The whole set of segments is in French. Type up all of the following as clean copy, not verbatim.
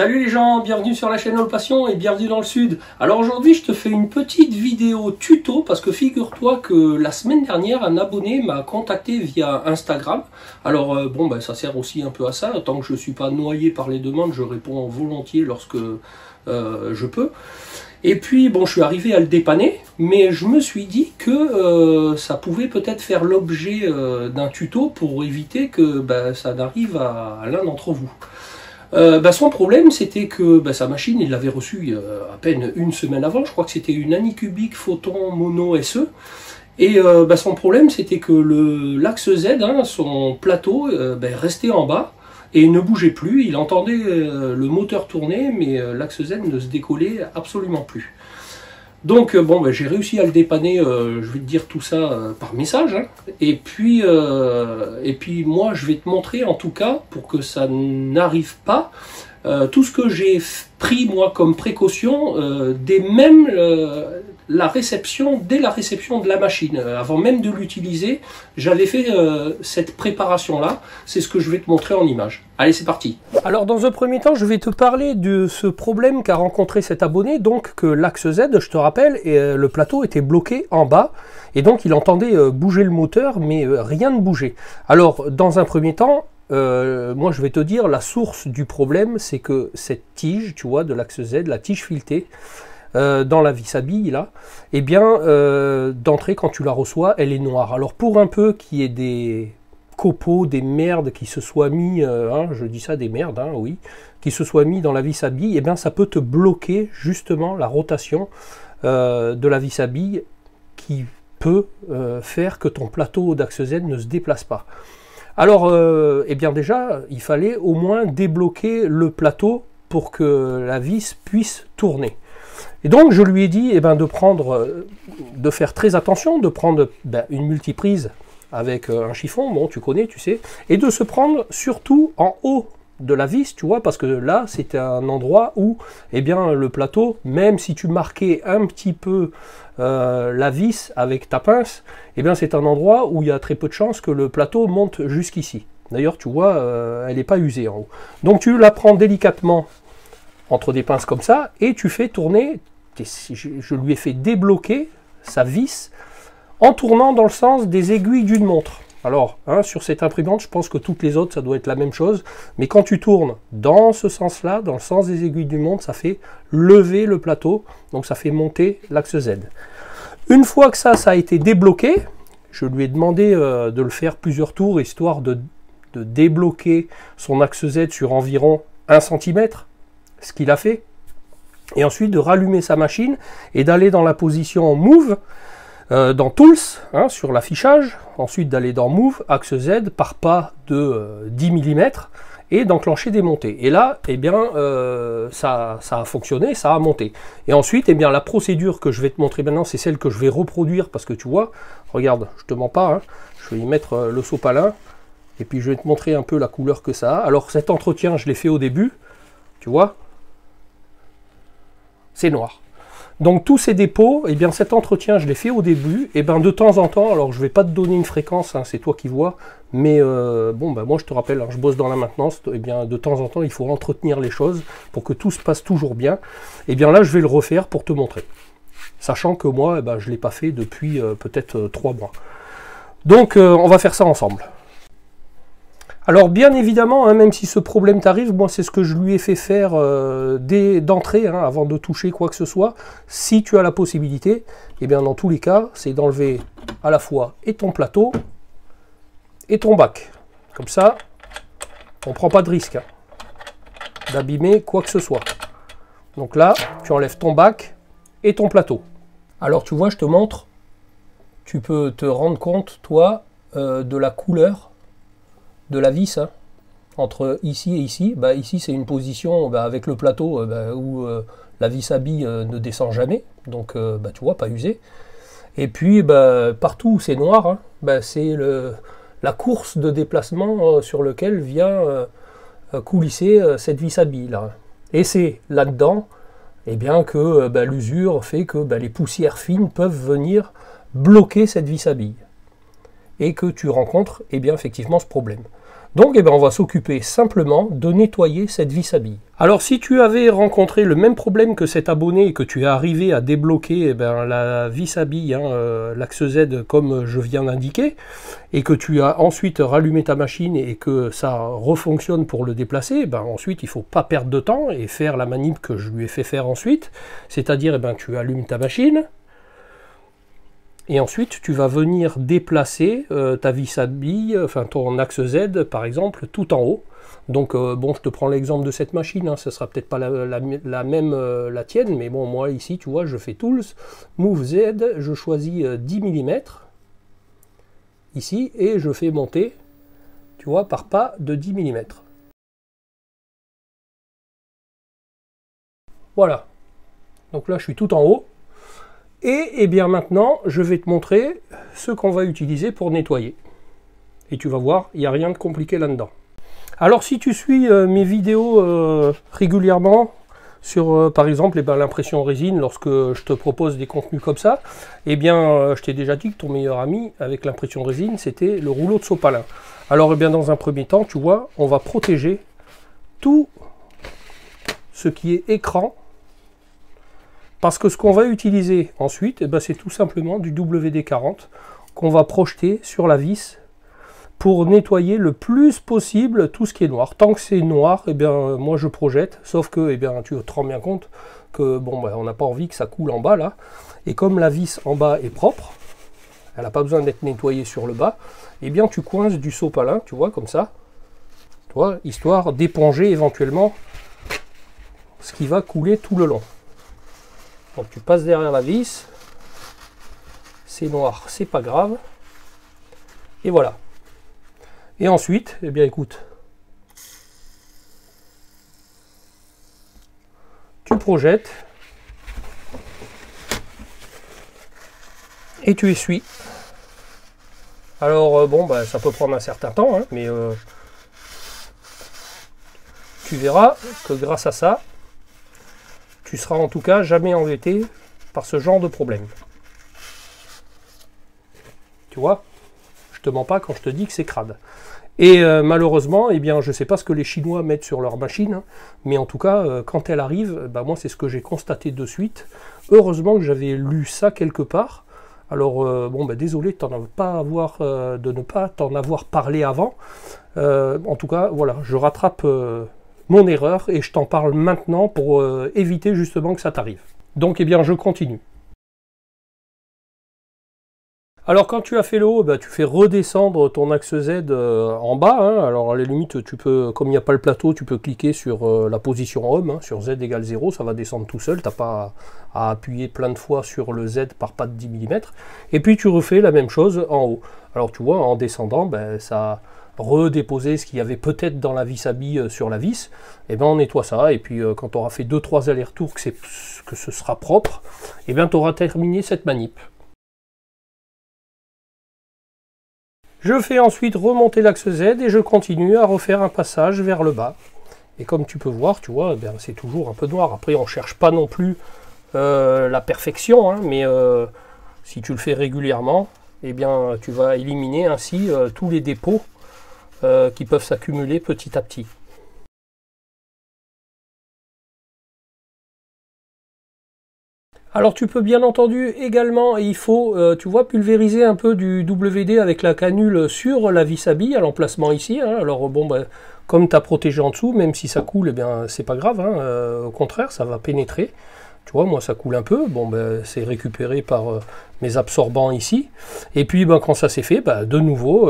Salut les gens, bienvenue sur la chaîne All Passion et bienvenue dans le Sud. Alors aujourd'hui je te fais une petite vidéo tuto parce que figure-toi que la semaine dernière un abonné m'a contacté via Instagram. Alors ça sert aussi un peu à ça, tant que je ne suis pas noyé par les demandes, je réponds volontiers lorsque je peux. Et puis bon, je suis arrivé à le dépanner, mais je me suis dit que ça pouvait peut-être faire l'objet d'un tuto pour éviter que ça n'arrive à l'un d'entre vous. Son problème c'était que sa machine, il l'avait reçue à peine une semaine avant, je crois que c'était une Anycubic Photon Mono SE. Et son problème c'était que l'axe Z, son plateau, restait en bas et ne bougeait plus. Il entendait le moteur tourner, mais l'axe Z ne se décollait absolument plus. Donc j'ai réussi à le dépanner, je vais te dire tout ça par message, et puis moi je vais te montrer en tout cas, pour que ça n'arrive pas, tout ce que j'ai pris moi comme précaution dès la réception de la machine. Avant même de l'utiliser, j'avais fait cette préparation là, c'est ce que je vais te montrer en image. Allez, c'est parti. Alors dans un premier temps, je vais te parler de ce problème qu'a rencontré cet abonné, donc que l'axe Z, je te rappelle, le plateau était bloqué en bas, et donc il entendait bouger le moteur, mais rien ne bougeait. Alors dans un premier temps, moi je vais te dire, la source du problème, c'est que cette tige, tu vois, de l'axe Z, la tige filetée, dans la vis à billes là, et bien d'entrée quand tu la reçois, elle est noire. Alors pour un peu qu'il y ait des copeaux, des merdes qui se soient mis, je dis ça, des merdes, oui, qui se soient mis dans la vis à billes, et bien ça peut te bloquer justement la rotation de la vis à billes, qui peut faire que ton plateau d'axe Z ne se déplace pas. Alors bien déjà, il fallait au moins débloquer le plateau pour que la vis puisse tourner. Et donc je lui ai dit de faire très attention, de prendre une multiprise avec un chiffon, bon tu connais, tu sais, et de se prendre surtout en haut de la vis, tu vois, parce que là c'était un endroit où le plateau, même si tu marquais un petit peu la vis avec ta pince, c'est un endroit où il y a très peu de chances que le plateau monte jusqu'ici. D'ailleurs tu vois, elle n'est pas usée en haut. Donc tu la prends délicatement entre des pinces comme ça, et tu fais tourner, je lui ai fait débloquer sa vis en tournant dans le sens des aiguilles d'une montre. Alors, sur cette imprimante, je pense que toutes les autres, ça doit être la même chose, mais quand tu tournes dans ce sens-là, dans le sens des aiguilles d'une montre, ça fait lever le plateau, donc ça fait monter l'axe Z. Une fois que ça a été débloqué, je lui ai demandé de le faire plusieurs tours, histoire de débloquer son axe Z sur environ 1 cm, ce qu'il a fait, et ensuite de rallumer sa machine et d'aller dans la position Move, dans Tools, sur l'affichage, ensuite d'aller dans Move, axe Z, par pas de 10 mm, et d'enclencher des montées. Et là, ça a fonctionné, ça a monté. Et ensuite, la procédure que je vais te montrer maintenant, c'est celle que je vais reproduire, parce que tu vois, regarde, je te mens pas, je vais y mettre le sopalin, et puis je vais te montrer un peu la couleur que ça a. Alors cet entretien, je l'ai fait au début, tu vois, c'est noir. Donc tous ces dépôts, cet entretien je l'ai fait au début, et de temps en temps, alors je vais pas te donner une fréquence, c'est toi qui vois, mais moi je te rappelle, je bosse dans la maintenance, de temps en temps il faut entretenir les choses pour que tout se passe toujours bien. Là je vais le refaire pour te montrer, sachant que moi je l'ai pas fait depuis peut-être 3 mois. Donc on va faire ça ensemble. Alors bien évidemment, même si ce problème t'arrive, moi c'est ce que je lui ai fait faire d'entrée, avant de toucher quoi que ce soit. Si tu as la possibilité, dans tous les cas, c'est d'enlever à la fois et ton plateau et ton bac. Comme ça, on ne prend pas de risque d'abîmer quoi que ce soit. Donc là, tu enlèves ton bac et ton plateau. Alors tu vois, je te montre, tu peux te rendre compte, toi, de la couleur de la vis, entre ici et ici. Ici c'est une position avec le plateau où la vis à billes ne descend jamais, donc tu vois, pas usé. Et puis partout où c'est noir, c'est la course de déplacement sur lequel vient coulisser cette vis à billes là. Et c'est là-dedans que l'usure fait que les poussières fines peuvent venir bloquer cette vis à billes, et que tu rencontres effectivement ce problème. Donc on va s'occuper simplement de nettoyer cette vis à billes. Alors si tu avais rencontré le même problème que cet abonné et que tu es arrivé à débloquer la vis à billes, l'axe Z comme je viens d'indiquer, et que tu as ensuite rallumé ta machine et que ça refonctionne pour le déplacer, ensuite il ne faut pas perdre de temps et faire la manip que je lui ai fait faire ensuite, c'est-à-dire tu allumes ta machine, et ensuite, tu vas venir déplacer ta vis à billes, enfin ton axe Z par exemple, tout en haut. Donc bon, je te prends l'exemple de cette machine, hein, ce sera peut-être pas la même la tienne, mais bon, moi ici, tu vois, je fais Tools, Move Z, je choisis 10 mm, ici, et je fais monter, tu vois, par pas de 10 mm. Voilà. Donc là, je suis tout en haut. Et bien maintenant, je vais te montrer ce qu'on va utiliser pour nettoyer. Et tu vas voir, il n'y a rien de compliqué là-dedans. Alors si tu suis mes vidéos régulièrement, sur par exemple l'impression résine, lorsque je te propose des contenus comme ça, je t'ai déjà dit que ton meilleur ami avec l'impression résine, c'était le rouleau de sopalin. Alors dans un premier temps, tu vois, on va protéger tout ce qui est écran. Parce que ce qu'on va utiliser ensuite, c'est tout simplement du WD-40 qu'on va projeter sur la vis pour nettoyer le plus possible tout ce qui est noir. Tant que c'est noir, moi je projette, sauf que tu te rends bien compte que on n'a pas envie que ça coule en bas là. Et comme la vis en bas est propre, elle n'a pas besoin d'être nettoyée sur le bas, tu coinces du sopalin, tu vois, comme ça, tu vois, histoire d'éponger éventuellement ce qui va couler tout le long. Donc tu passes derrière la vis, c'est noir, c'est pas grave, et voilà. Et ensuite, écoute, tu projettes et tu essuies. Alors ça peut prendre un certain temps, hein, mais tu verras que grâce à ça, tu seras en tout cas jamais embêté par ce genre de problème. Tu vois, je te mens pas quand je te dis que c'est crade. Et malheureusement, je ne sais pas ce que les Chinois mettent sur leur machine, hein, mais en tout cas, quand elle arrive, moi c'est ce que j'ai constaté de suite. Heureusement que j'avais lu ça quelque part. Alors désolé de ne pas t'en avoir parlé avant. En tout cas, voilà, je rattrape mon erreur et je t'en parle maintenant pour éviter justement que ça t'arrive. Donc je continue. Alors quand tu as fait le haut, tu fais redescendre ton axe Z en bas, hein. Alors à la limite, tu peux, comme il n'y a pas le plateau, tu peux cliquer sur la position Home, hein, sur Z égale 0, ça va descendre tout seul, tu n'as pas à appuyer plein de fois sur le Z par pas de 10 mm. Et puis tu refais la même chose en haut. Alors tu vois, en descendant, ça redéposer ce qu'il y avait peut-être dans la vis à billes sur la vis, on nettoie ça, et puis quand tu auras fait 2-3 allers-retours, que ce sera propre, tu auras terminé cette manip. Je fais ensuite remonter l'axe Z et je continue à refaire un passage vers le bas. Et comme tu peux voir, tu vois, c'est toujours un peu noir. Après, on ne cherche pas non plus la perfection, hein, mais si tu le fais régulièrement, tu vas éliminer ainsi tous les dépôts qui peuvent s'accumuler petit à petit. Alors tu peux bien entendu également, il faut, tu vois, pulvériser un peu du WD avec la canule sur la vis à billes à l'emplacement ici. Hein. Alors comme tu as protégé en dessous, même si ça coule, c'est pas grave, hein. Au contraire, ça va pénétrer. Tu vois, moi ça coule un peu, c'est récupéré par mes absorbants ici. Et puis quand ça c'est fait, de nouveau,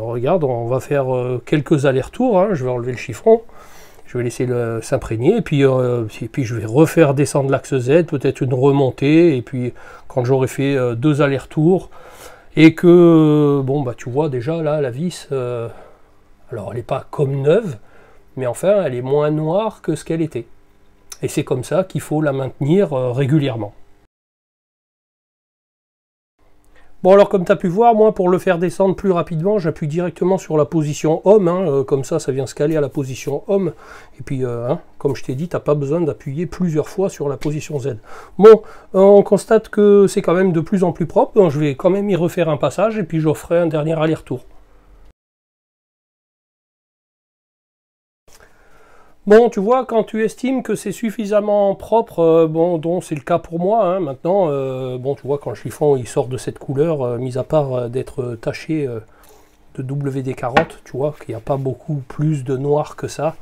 regarde, on va faire quelques allers-retours, hein. Je vais enlever le chiffon. Je vais laisser s'imprégner et puis je vais refaire descendre l'axe Z, peut-être une remontée, et puis quand j'aurai fait 2 allers-retours et que, tu vois déjà là, la vis, alors elle n'est pas comme neuve, mais enfin elle est moins noire que ce qu'elle était. Et c'est comme ça qu'il faut la maintenir régulièrement. Bon alors comme tu as pu voir, moi pour le faire descendre plus rapidement, j'appuie directement sur la position Home, hein, comme ça vient se caler à la position Home, et puis comme je t'ai dit, tu n'as pas besoin d'appuyer plusieurs fois sur la position Z. Bon, on constate que c'est quand même de plus en plus propre, donc je vais quand même y refaire un passage, et puis je ferai un dernier aller-retour. Bon, tu vois, quand tu estimes que c'est suffisamment propre, bon, dont c'est le cas pour moi, hein, maintenant, bon, tu vois, quand le chiffon il sort de cette couleur, mis à part d'être taché de WD-40, tu vois, qu'il n'y a pas beaucoup plus de noir que ça.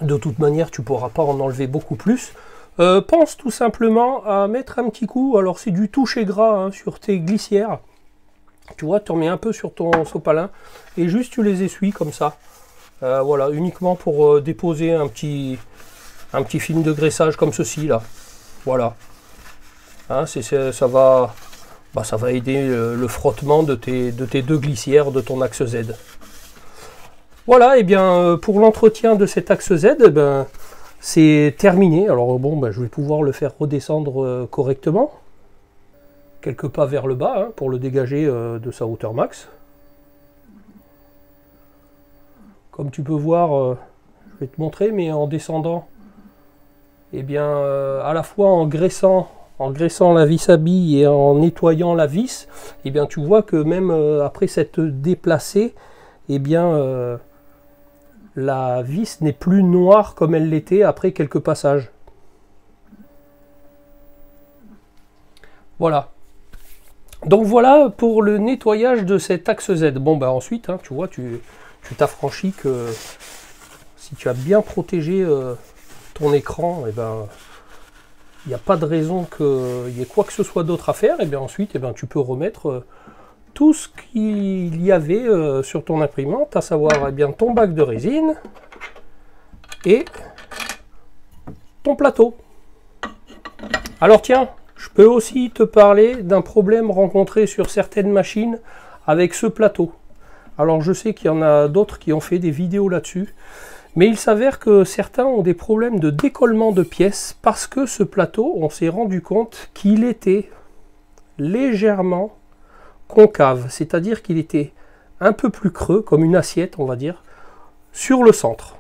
De toute manière, tu ne pourras pas en enlever beaucoup plus. Pense tout simplement à mettre un petit coup, alors c'est du toucher gras hein, sur tes glissières. Tu vois, tu en mets un peu sur ton sopalin et juste tu les essuies comme ça. Voilà, uniquement pour déposer un petit film de graissage comme ceci là. Voilà. Hein, ça va aider le frottement de tes deux glissières de ton axe Z. Voilà, et bien pour l'entretien de cet axe Z, ben, c'est terminé. Alors bon, ben, je vais pouvoir le faire redescendre correctement. Quelques pas vers le bas hein, pour le dégager de sa hauteur max. Comme tu peux voir, je vais te montrer, mais en descendant, eh bien, à la fois en graissant la vis à billes et en nettoyant la vis, eh bien, tu vois que même après s'être déplacée, eh bien, la vis n'est plus noire comme elle l'était après quelques passages. Voilà. Donc voilà pour le nettoyage de cet axe Z. Bon, bah ensuite, hein, tu vois, tu t'affranchis que si tu as bien protégé ton écran, et ben il n'y a pas de raison qu'il y ait quoi que ce soit d'autre à faire. Et bien ensuite, tu peux remettre tout ce qu'il y avait sur ton imprimante, à savoir ton bac de résine et ton plateau. Alors tiens, je peux aussi te parler d'un problème rencontré sur certaines machines avec ce plateau. Alors je sais qu'il y en a d'autres qui ont fait des vidéos là-dessus, mais il s'avère que certains ont des problèmes de décollement de pièces parce que ce plateau, on s'est rendu compte qu'il était légèrement concave, c'est-à-dire qu'il était un peu plus creux, comme une assiette on va dire, sur le centre.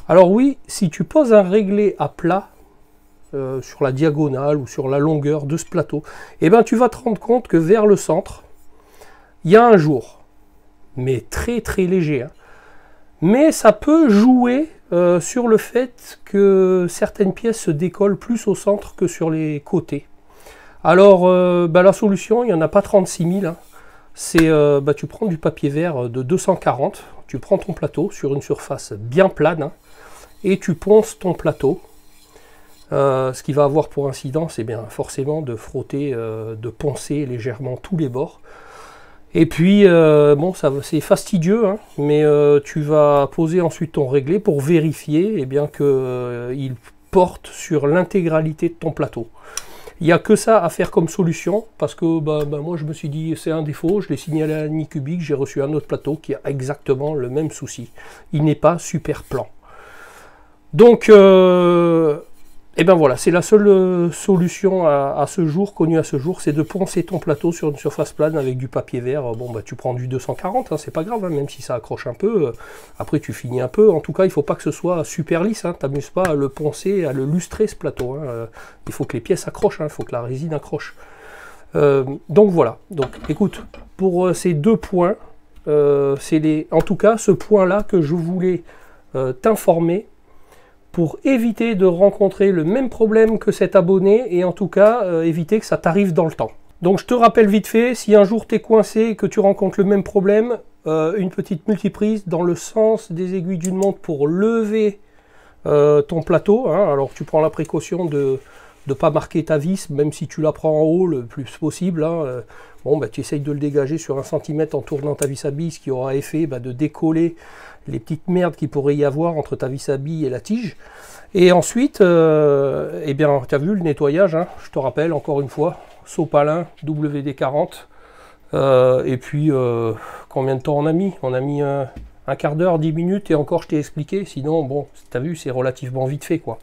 Alors oui, si tu poses un réglé à plat sur la diagonale ou sur la longueur de ce plateau, eh ben tu vas te rendre compte que vers le centre, il y a un jour, mais très très léger. Hein. Mais ça peut jouer sur le fait que certaines pièces se décollent plus au centre que sur les côtés. Alors la solution, il n'y en a pas 36 000. Hein. C'est tu prends du papier vert de 240, tu prends ton plateau sur une surface bien plane hein, et tu ponces ton plateau. Ce qui va avoir pour incidence, c'est bien forcément de frotter, de poncer légèrement tous les bords. Et puis, bon, c'est fastidieux, hein, mais tu vas poser ensuite ton réglé pour vérifier eh bien, qu'il porte sur l'intégralité de ton plateau. Il n'y a que ça à faire comme solution, parce que moi je me suis dit c'est un défaut, je l'ai signalé à Nicubic, j'ai reçu un autre plateau qui a exactement le même souci. Il n'est pas super plan. Donc, et ben voilà, c'est la seule solution à ce jour, connue à ce jour, c'est de poncer ton plateau sur une surface plane avec du papier vert. Bon, tu prends du 240, hein, c'est pas grave, hein, même si ça accroche un peu. Après, tu finis un peu. En tout cas, il faut pas que ce soit super lisse. Hein, t'amuses pas à le poncer, à le lustrer ce plateau. Hein, il faut que les pièces accrochent, il faut que la résine accroche. Donc voilà. Donc, écoute, pour ces deux points, c'est en tout cas ce point-là que je voulais t'informer, pour éviter de rencontrer le même problème que cet abonné et en tout cas éviter que ça t'arrive dans le temps. Donc je te rappelle vite fait, si un jour tu es coincé et que tu rencontres le même problème, une petite multiprise dans le sens des aiguilles d'une montre pour lever ton plateau. Hein. Alors tu prends la précaution de ne pas marquer ta vis, même si tu la prends en haut le plus possible. Hein. Bon, tu essayes de le dégager sur 1 cm en tournant ta vis à billes, ce qui aura effet de décoller les petites merdes qu'il pourrait y avoir entre ta vis à billes et la tige. Et ensuite, eh bien, tu as vu le nettoyage, hein, je te rappelle encore une fois, sopalin, WD-40. Et puis, combien de temps on a mis? On a mis un quart d'heure, 10 minutes, et encore je t'ai expliqué. Sinon, bon, tu as vu, c'est relativement vite fait, quoi.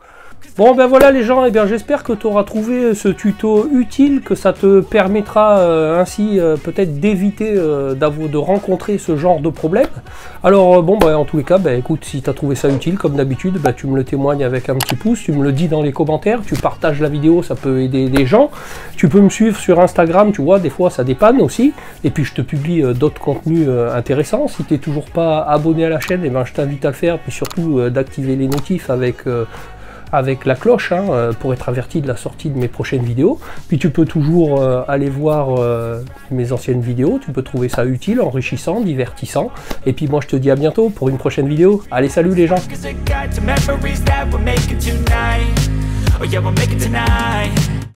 Bon ben voilà les gens, et bien j'espère que tu auras trouvé ce tuto utile, que ça te permettra ainsi peut-être d'éviter de rencontrer ce genre de problème. Alors bon ben en tous les cas, ben, écoute, si tu as trouvé ça utile comme d'habitude, ben, tu me le témoignes avec un petit pouce, tu me le dis dans les commentaires, tu partages la vidéo, ça peut aider des gens. Tu peux me suivre sur Instagram, tu vois, des fois ça dépanne aussi, et puis je te publie d'autres contenus intéressants. Si tu n'es toujours pas abonné à la chaîne, et ben, je t'invite à le faire, puis surtout d'activer les notifs avec la cloche pour être averti de la sortie de mes prochaines vidéos. Puis tu peux toujours aller voir mes anciennes vidéos, tu peux trouver ça utile, enrichissant, divertissant. Et puis moi je te dis à bientôt pour une prochaine vidéo. Allez, salut les gens!